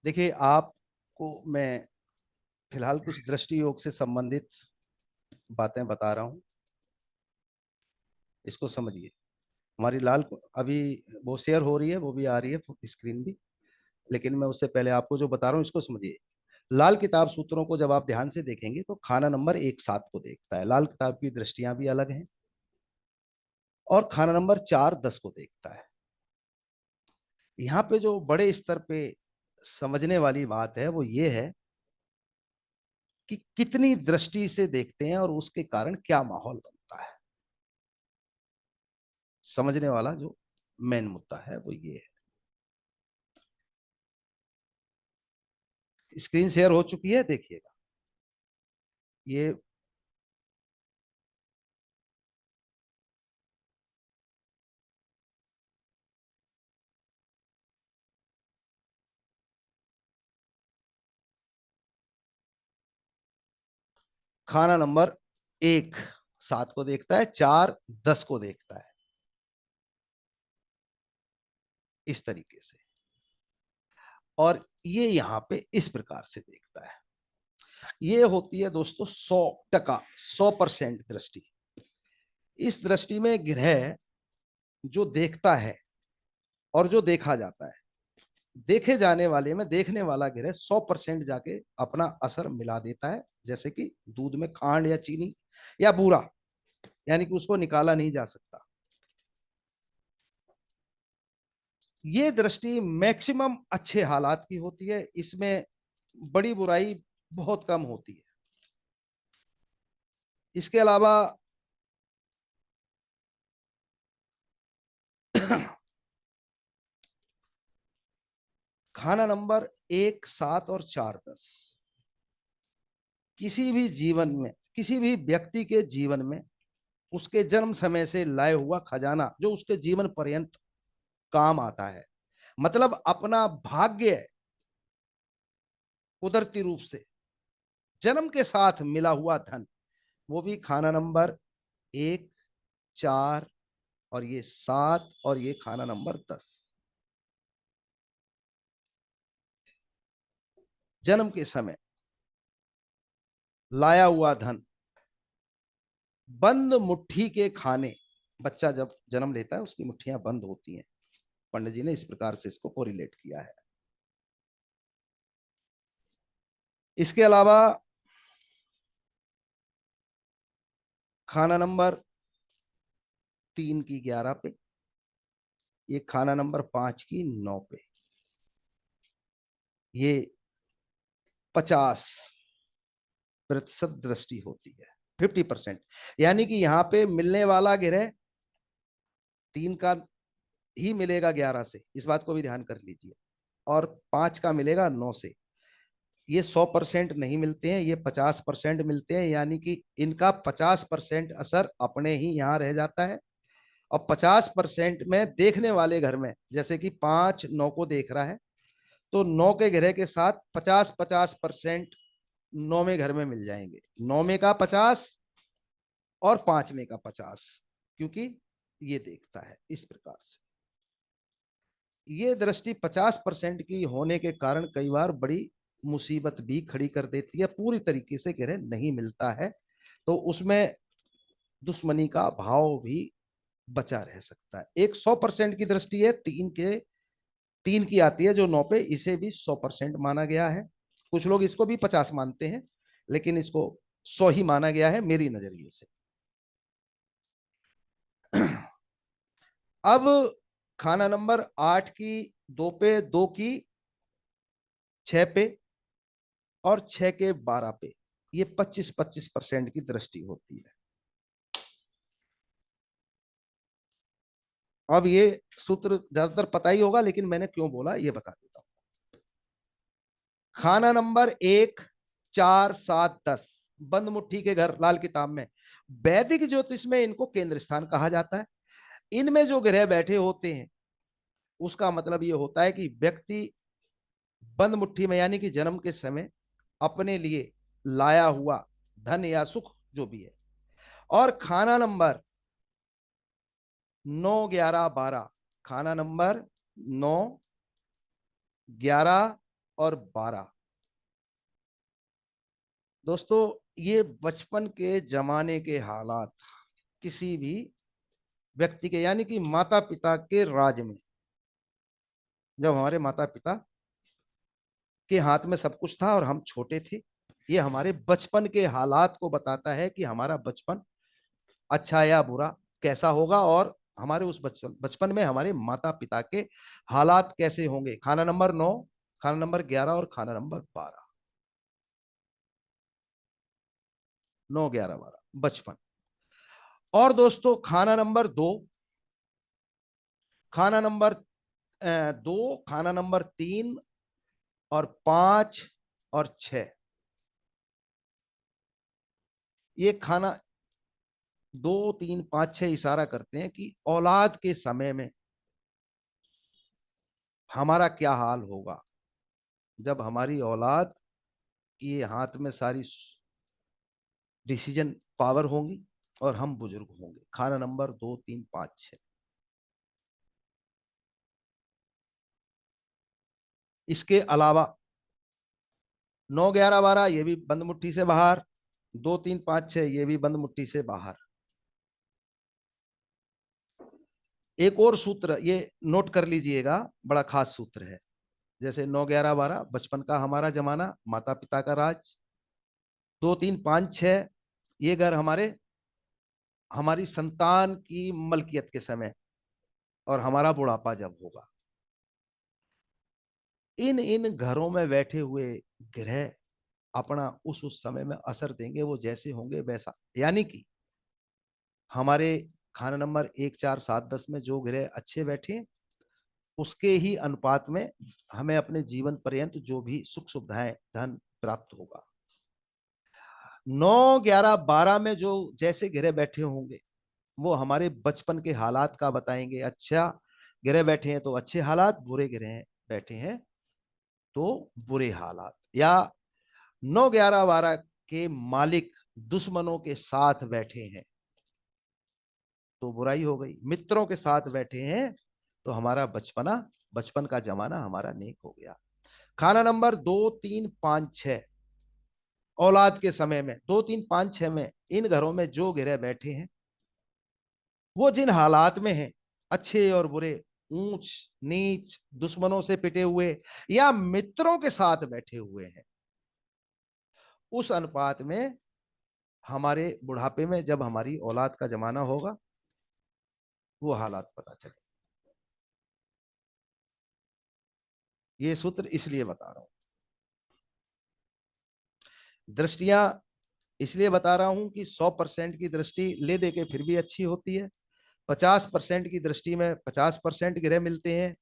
देखिए, आपको मैं फिलहाल कुछ दृष्टि योग से संबंधित बातें बता रहा हूँ। इसको समझिए। हमारी लाल अभी वो शेयर हो रही है, वो भी आ रही है स्क्रीन भी। लेकिन मैं उससे पहले आपको जो बता रहा हूँ इसको समझिए। लाल किताब सूत्रों को जब आप ध्यान से देखेंगे तो खाना नंबर 1 7 को देखता है। लाल किताब की दृष्टियां भी अलग हैं। और खाना नंबर 4 10 को देखता है। यहाँ पे जो बड़े स्तर पे समझने वाली बात है वो ये है कि कितनी दृष्टि से देखते हैं और उसके कारण क्या माहौल बनता है। समझने वाला जो मेन मुद्दा है वो ये है। स्क्रीन शेयर हो चुकी है, देखिएगा। ये खाना नंबर 1 7 को देखता है, 4 10 को देखता है। इस तरीके से। और ये यहां पे इस प्रकार से देखता है। ये होती है दोस्तों 100%, 100% दृष्टि। इस दृष्टि में ग्रह जो देखता है और जो देखा जाता है, देखे जाने वाले में देखने वाला ग्रह 100% जाके अपना असर मिला देता है। जैसे कि दूध में खांड या चीनी या बूरा, यानी कि उसको निकाला नहीं जा सकता। ये दृष्टि मैक्सिमम अच्छे हालात की होती है। इसमें बड़ी बुराई बहुत कम होती है। इसके अलावा खाना नंबर 1 7 और 4 10 किसी भी जीवन में, किसी भी व्यक्ति के जीवन में उसके जन्म समय से लाए हुआ खजाना जो उसके जीवन पर्यंत काम आता है। मतलब अपना भाग्य कुदरती रूप से जन्म के साथ मिला हुआ धन, वो भी खाना नंबर 1 4 और ये 7 और ये खाना नंबर 10, जन्म के समय लाया हुआ धन बंद मुट्ठी के खाने। बच्चा जब जन्म लेता है उसकी मुट्ठियां बंद होती हैं। पंडित जी ने इस प्रकार से इसको कोरिलेट किया है। इसके अलावा खाना नंबर 3 की 11 पे, ये खाना नंबर 5 की 9 पे, ये 50% दृष्टि होती है। 50%, यानी कि यहाँ पे मिलने वाला ग्रह 3 का ही मिलेगा 11 से, इस बात को भी ध्यान कर लीजिए। और 5 का मिलेगा 9 से। ये 100% नहीं मिलते हैं, ये 50% मिलते हैं। यानी कि इनका 50% असर अपने ही यहाँ रह जाता है। और 50% में देखने वाले घर में, जैसे कि 5 9 को देख रहा है, तो 9 के ग्रह के साथ 50-50% 9वें घर में मिल जाएंगे। 9वें का 50 और 5वें का 50, क्योंकि ये देखता है इस प्रकार से। ये दृष्टि 50% की होने के कारण कई बार बड़ी मुसीबत भी खड़ी कर देती है। पूरी तरीके से ग्रह नहीं मिलता है तो उसमें दुश्मनी का भाव भी बचा रह सकता है। एक 100% की दृष्टि है, 3 की आती है जो 9 पे, इसे भी 100% माना गया है। कुछ लोग इसको भी 50 मानते हैं, लेकिन इसको 100 ही माना गया है मेरी नजरिए से। अब खाना नंबर 8 की 2 पे, 2 की 6 पे और 6 के 12 पे, ये 25-25% की दृष्टि होती है। अब ये सूत्र ज्यादातर पता ही होगा, लेकिन मैंने क्यों बोला ये बता देता हूं। खाना नंबर 1 4 7 10 बंद मुट्ठी के घर लाल किताब में, वैदिक ज्योतिष में इनको केंद्र स्थान कहा जाता है। इनमें जो ग्रह बैठे होते हैं उसका मतलब ये होता है कि व्यक्ति बंद मुट्ठी में, यानी कि जन्म के समय अपने लिए लाया हुआ धन या सुख जो भी है। और खाना नंबर 9 11 12, खाना नंबर 9 11 और 12। दोस्तों, ये बचपन के जमाने के हालात किसी भी व्यक्ति के, यानी कि माता पिता के राज में, जब हमारे माता पिता के हाथ में सब कुछ था और हम छोटे थे, ये हमारे बचपन के हालात को बताता है कि हमारा बचपन अच्छा या बुरा कैसा होगा, और हमारे उस बचपन बचपन में हमारे माता पिता के हालात कैसे होंगे। खाना नंबर 9, खाना नंबर 11 और खाना नंबर 12। 9, 11, 12 बचपन। और दोस्तों, खाना नंबर 2, खाना नंबर 2, खाना नंबर 3 और 5 और 6। ये खाना 2, 3, 5, 6 इशारा करते हैं कि औलाद के समय में हमारा क्या हाल होगा, जब हमारी औलाद के हाथ में सारी डिसीजन पावर होंगी और हम बुजुर्ग होंगे। खाना नंबर 2, 3, 5, 6। इसके अलावा 9, 11, 12 ये भी बंद मुट्ठी से बाहर, 2, 3, 5, 6 ये भी बंद मुट्ठी से बाहर। एक और सूत्र ये नोट कर लीजिएगा, बड़ा खास सूत्र है। जैसे 9, 11, 12 बचपन का हमारा जमाना, माता पिता का राज। 2, 3, 5, 6 ये घर हमारे, हमारी संतान की मलकियत के समय, और हमारा बुढ़ापा जब होगा। इन इन घरों में बैठे हुए ग्रह अपना उस समय में असर देंगे, वो जैसे होंगे वैसा। यानी कि हमारे खाना नंबर 1, 4, 7, 10 में जो ग्रह अच्छे बैठे, उसके ही अनुपात में हमें अपने जीवन पर्यंत जो भी सुख सुविधाएं धन प्राप्त होगा। 9, 11, 12 में जो जैसे ग्रह बैठे होंगे, वो हमारे बचपन के हालात का बताएंगे। अच्छा ग्रह बैठे हैं तो अच्छे हालात, बुरे ग्रह बैठे हैं तो बुरे हालात। या 9, 11, 12 के मालिक दुश्मनों के साथ बैठे हैं तो बुराई हो गई, मित्रों के साथ बैठे हैं तो हमारा बचपना, बचपन का जमाना हमारा नेक हो गया। खाना नंबर 2, 3, 5, 6 औलाद के समय में, 2, 3, 5, 6 में इन घरों में जो ग्रह बैठे हैं, वो जिन हालात में हैं, अच्छे और बुरे, ऊंच नीच, दुश्मनों से पिटे हुए या मित्रों के साथ बैठे हुए हैं, उस अनुपात में हमारे बुढ़ापे में जब हमारी औलाद का जमाना होगा, वो हालात पता चले। ये सूत्र इसलिए बता रहा हूं, दृष्टियां इसलिए बता रहा हूं कि 100% की दृष्टि ले दे के फिर भी अच्छी होती है। 50% की दृष्टि में 50% ग्रह मिलते हैं,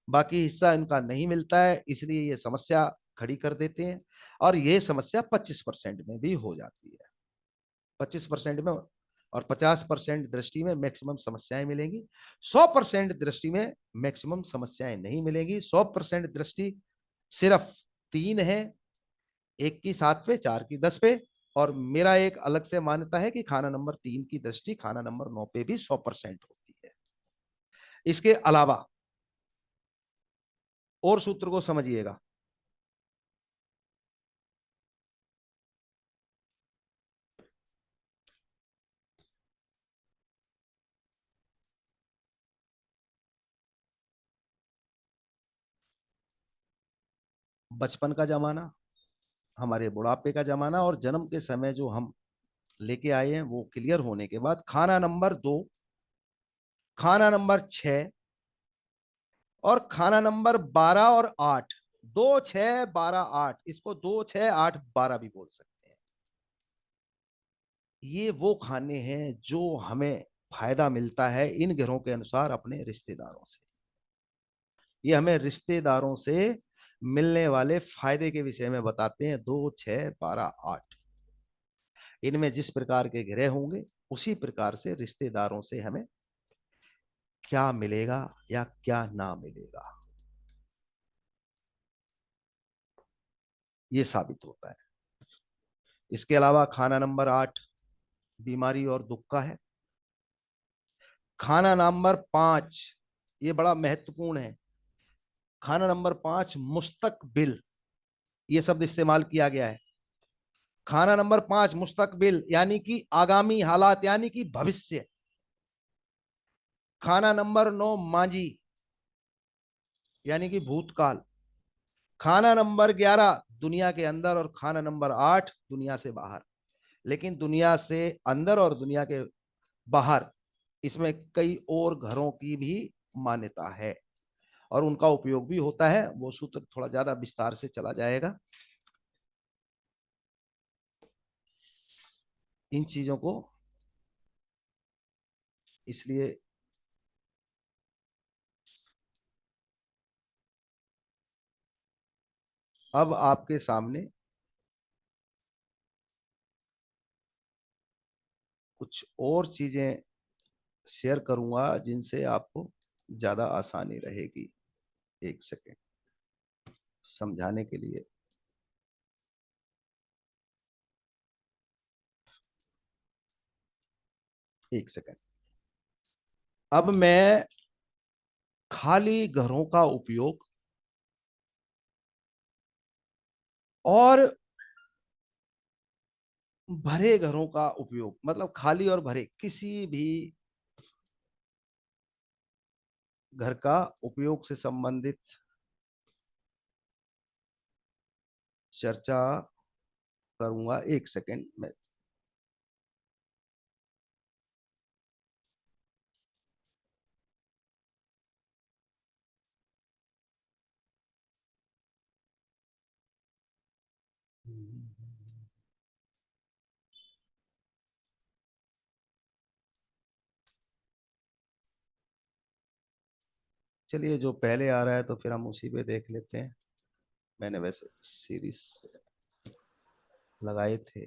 बाकी हिस्सा इनका नहीं मिलता है, इसलिए ये समस्या खड़ी कर देते हैं। और ये समस्या 25% में भी हो जाती है। 25% में और 50% दृष्टि में मैक्सिमम समस्याएं मिलेंगी। 100% दृष्टि में मैक्सिमम समस्याएं नहीं मिलेंगी। 100% दृष्टि सिर्फ 3 है, 1 की 7 पे, 4 की 10 पे। और मेरा एक अलग से मान्यता है कि खाना नंबर 3 की दृष्टि खाना नंबर 9 पे भी 100% होती है। इसके अलावा और सूत्र को समझिएगा। बचपन का जमाना, हमारे बुढ़ापे का जमाना, और जन्म के समय जो हम लेके आए हैं, वो क्लियर होने के बाद खाना नंबर 2, खाना नंबर 6 और खाना नंबर 12 और 8। 2, 6, 12, 8, इसको 2, 6, 8, 12 भी बोल सकते हैं। ये वो खाने हैं जो हमें फायदा मिलता है इन ग्रहों के अनुसार अपने रिश्तेदारों से। ये हमें रिश्तेदारों से मिलने वाले फायदे के विषय में बताते हैं। 2, 6, 12, 8 इनमें जिस प्रकार के ग्रह होंगे, उसी प्रकार से रिश्तेदारों से हमें क्या मिलेगा या क्या ना मिलेगा, ये साबित होता है। इसके अलावा खाना नंबर 8 बीमारी और दुख का है। खाना नंबर 5 ये बड़ा महत्वपूर्ण है। खाना नंबर 5 मुस्तकबिल, ये शब्द इस्तेमाल किया गया है। खाना नंबर 5 मुस्तकबिल यानी कि आगामी हालात यानी कि भविष्य। खाना नंबर 9 मांझी यानी कि भूतकाल। खाना नंबर 11 दुनिया के अंदर और खाना नंबर 8 दुनिया से बाहर। लेकिन दुनिया से अंदर और दुनिया के बाहर इसमें कई और घरों की भी मान्यता है और उनका उपयोग भी होता है। वो सूत्र थोड़ा ज्यादा विस्तार से चला जाएगा। इन चीजों को इसलिए अब आपके सामने कुछ और चीजें शेयर करूंगा जिनसे आपको ज्यादा आसानी रहेगी। एक सेकेंड समझाने के लिए। एक सेकेंड। अब मैं खाली घरों का उपयोग और भरे घरों का उपयोग, मतलब खाली और भरे किसी भी घर का उपयोग से संबंधित चर्चा करूंगा। एक सेकेंड में। चलिए जो पहले आ रहा है तो फिर हम उसी पे देख लेते हैं। मैंने वैसे सीरीज लगाए थे।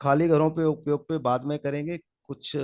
खाली घरों पे उपयोग पे बाद में करेंगे। कुछ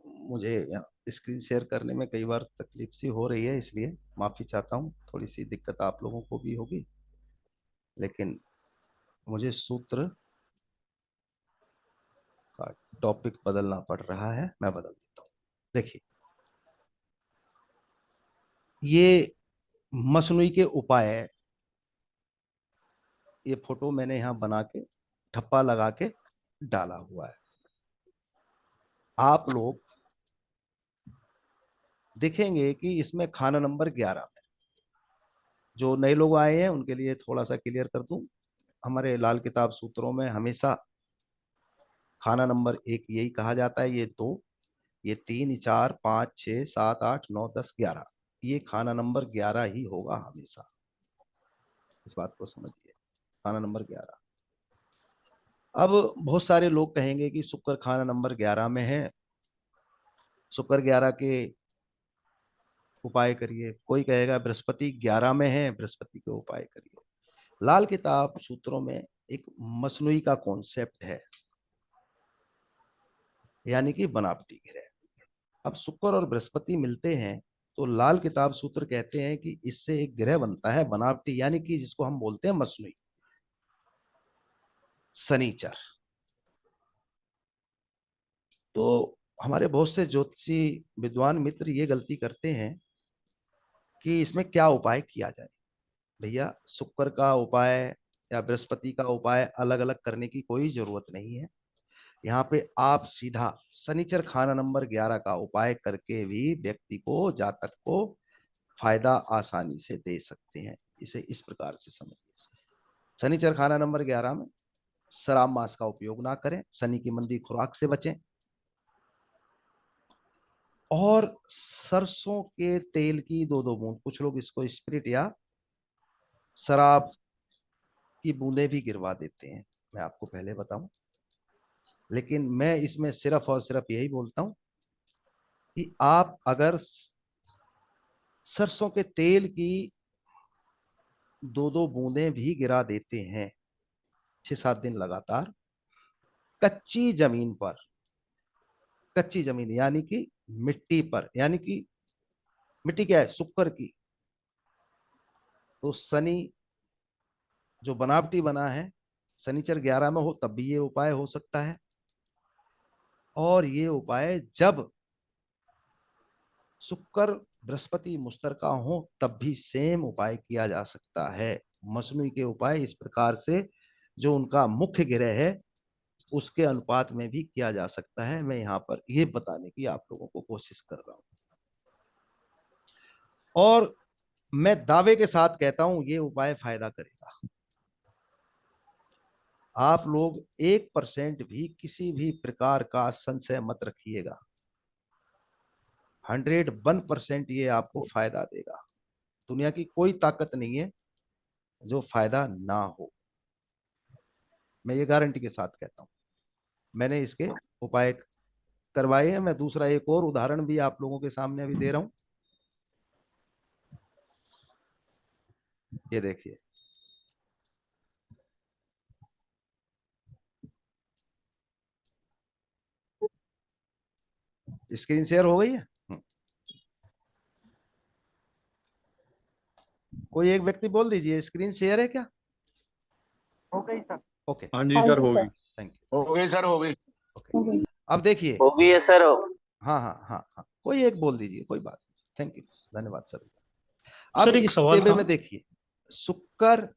मुझे स्क्रीन शेयर करने में कई बार तकलीफ सी हो रही है, इसलिए माफ़ी चाहता हूँ। थोड़ी सी दिक्कत आप लोगों को भी होगी, लेकिन मुझे सूत्र का टॉपिक बदलना पड़ रहा है। मैं बदल देता हूँ। देखिए, ये मसनूई के उपाय, ये फोटो मैंने यहाँ बना के ठप्पा लगा के डाला हुआ है। आप लोग देखेंगे कि इसमें खाना नंबर 11 में, जो नए लोग आए हैं उनके लिए थोड़ा सा क्लियर कर दूं। हमारे लाल किताब सूत्रों में हमेशा खाना नंबर 1 यही कहा जाता है। ये 2, ये 3, 4, 5, 6, 7, 8, 9, 10, 11, ये खाना नंबर 11 ही होगा हमेशा। इस बात को समझिए, खाना नंबर 11। अब बहुत सारे लोग कहेंगे कि शुक्र खाना नंबर 11 में है, शुक्र 11 के उपाय करिए। कोई कहेगा बृहस्पति 11 में है, बृहस्पति के उपाय करिए। लाल किताब सूत्रों में एक मसनूई का कॉन्सेप्ट है, यानी कि बनावटी ग्रह। अब शुक्र और बृहस्पति मिलते हैं तो लाल किताब सूत्र कहते हैं कि इससे एक ग्रह बनता है बनावटी, यानी कि जिसको हम बोलते हैं मसनूई, शनिचर। तो हमारे बहुत से ज्योतिषी विद्वान मित्र ये गलती करते हैं कि इसमें क्या उपाय किया जाए। भैया, शुक्र का उपाय या बृहस्पति का उपाय अलग अलग करने की कोई जरूरत नहीं है। यहाँ पे आप सीधा शनिचर खाना नंबर 11 का उपाय करके भी व्यक्ति को, जातक को फायदा आसानी से दे सकते हैं। इसे इस प्रकार से समझिए। शनिचर खाना नंबर 11 में शराब मांस का उपयोग ना करें, शनि की मंदी खुराक से बचें, और सरसों के तेल की 2-2 बूंद, कुछ लोग इसको स्पिरिट या शराब की बूंदें भी गिरवा देते हैं, मैं आपको पहले बताऊं। लेकिन मैं इसमें सिर्फ और सिर्फ यही बोलता हूं कि आप अगर सरसों के तेल की 2-2 बूंदें भी गिरा देते हैं 6-7 दिन लगातार कच्ची जमीन पर, कच्ची जमीन यानी कि मिट्टी पर, यानी कि मिट्टी क्या है, शुक्र की, तो शनि जो बनावटी बना है, शनिचर 11 में हो तब भी ये उपाय हो सकता है। और ये उपाय जब शुक्र बृहस्पति मुश्तरका हो तब भी सेम उपाय किया जा सकता है। मसनूई के उपाय इस प्रकार से जो उनका मुख्य ग्रह है उसके अनुपात में भी किया जा सकता है। मैं यहाँ पर ये बताने की आप लोगों को कोशिश कर रहा हूं, और मैं दावे के साथ कहता हूं ये उपाय फायदा करेगा। आप लोग 1% भी किसी भी प्रकार का संशय मत रखिएगा। 101% ये आपको फायदा देगा। दुनिया की कोई ताकत नहीं है जो फायदा ना हो, मैं ये गारंटी के साथ कहता हूं। मैंने इसके उपाय करवाए हैं। मैं दूसरा एक और उदाहरण भी आप लोगों के सामने अभी दे रहा हूं। ये देखिए, स्क्रीन शेयर हो गई है। कोई एक व्यक्ति बोल दीजिए, स्क्रीन शेयर है क्या? हो गई सर। ओके, हाँ जी सर, होगी। Thank you. हो गई सर, हो गई। ओके, अब देखिए। वो भी है सर। हाँ हाँ हाँ हाँ, कोई एक बोल दीजिए, कोई बात नहीं। थैंक यू, धन्यवाद सर। अब सर एक इस सवाल टेबल था। में देखिए, शुक्र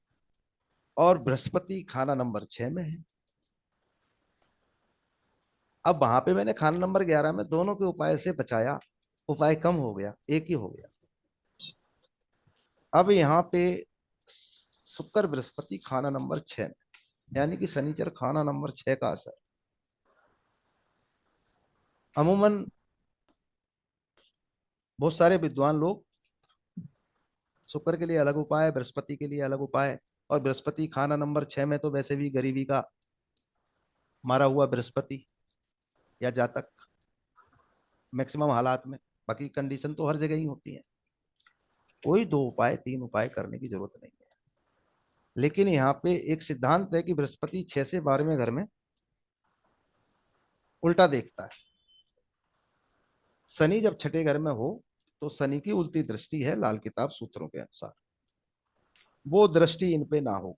और बृहस्पति खाना नंबर 6 में है। अब वहां पे मैंने खाना नंबर 11 में दोनों के उपाय से बचाया, उपाय कम हो गया, एक ही हो गया। अब यहाँ पे शुक्र बृहस्पति खाना नंबर 6 में, यानी कि शनिचर खाना नंबर 6 का असर। अमूमन बहुत सारे विद्वान लोग शुक्र के लिए अलग उपाय, बृहस्पति के लिए अलग उपाय, और बृहस्पति खाना नंबर 6 में तो वैसे भी गरीबी का मारा हुआ बृहस्पति या जातक मैक्सिमम हालात में, बाकी कंडीशन तो हर जगह ही होती है। कोई 2 उपाय 3 उपाय करने की जरूरत नहीं है। लेकिन यहाँ पे एक सिद्धांत है कि बृहस्पति 6 से 12वें घर में उल्टा देखता है। शनि जब छठे घर में हो तो शनि की उल्टी दृष्टि है लाल किताब सूत्रों के अनुसार, वो दृष्टि इन पे ना हो।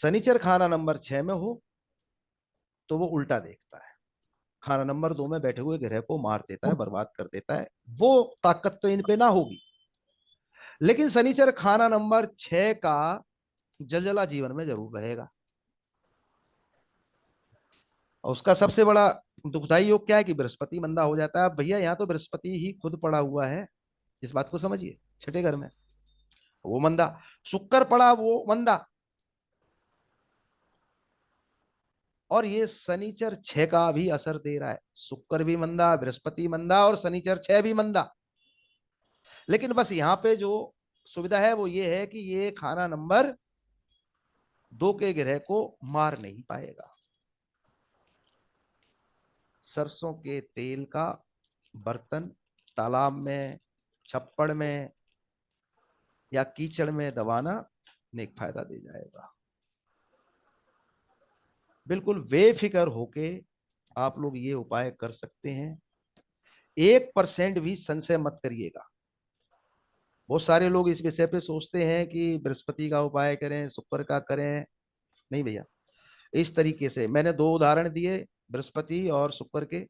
शनिचर खाना नंबर 6 में हो तो वो उल्टा देखता है, खाना नंबर 2 में बैठे हुए ग्रह को मार देता है, बर्बाद कर देता है। वो ताकत तो इन पे ना होगी, लेकिन शनिचर खाना नंबर 6 का जलजला जीवन में जरूर रहेगा। और उसका सबसे बड़ा दुखदाई योग क्या है कि बृहस्पति मंदा हो जाता है। अब भैया यहाँ तो बृहस्पति ही खुद पड़ा हुआ है, इस बात को समझिए। छठे घर में वो मंदा, शुक्र पड़ा वो मंदा, और ये शनिचर 6 का भी असर दे रहा है। शुक्र भी मंदा, बृहस्पति मंदा, और शनिचर 6 भी मंदा। लेकिन बस यहाँ पे जो सुविधा है वो ये है कि ये खाना नंबर 2 के ग्रह को मार नहीं पाएगा। सरसों के तेल का बर्तन तालाब में, छप्पड़ में या कीचड़ में दबाना नेक फायदा दे जाएगा। बिल्कुल बेफिक्र होके आप लोग ये उपाय कर सकते हैं। 1% भी संशय मत करिएगा। बहुत सारे लोग इस विषय पे सोचते हैं कि बृहस्पति का उपाय करें, शुक्र का करें। नहीं भैया, इस तरीके से मैंने 2 उदाहरण दिए, बृहस्पति और शुक्र के।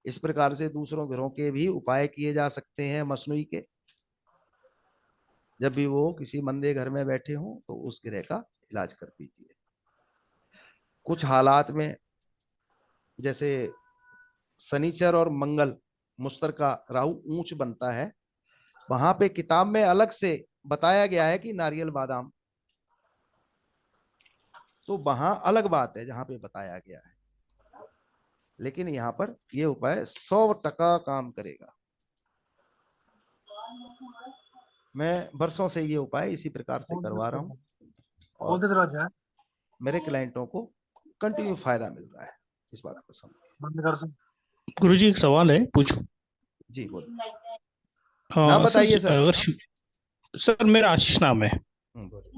इस प्रकार से दूसरों ग्रहों के भी उपाय किए जा सकते हैं मसनूई के। जब भी वो किसी मंदे घर में बैठे हों तो उस ग्रह का इलाज कर दीजिए। कुछ हालात में जैसे शनिचर और मंगल मुश्तरका राहु ऊंच बनता है, वहां पे किताब में अलग से बताया गया है कि नारियल बादाम, तो वहां अलग बात है जहां पे बताया गया है। लेकिन यहाँ पर ये उपाय 100% काम करेगा। मैं वर्षों से ये उपाय इसी प्रकार से करवा रहा हूँ, और मेरे क्लाइंटों को कंटिन्यू फायदा मिल रहा है। इस बात को समझिए। गुरुजी एक सवाल है, पूछूं? जी बोलिए। नाम हाँ बताइए सर, सर। सर मेरा आशीष नाम है। बोलिए।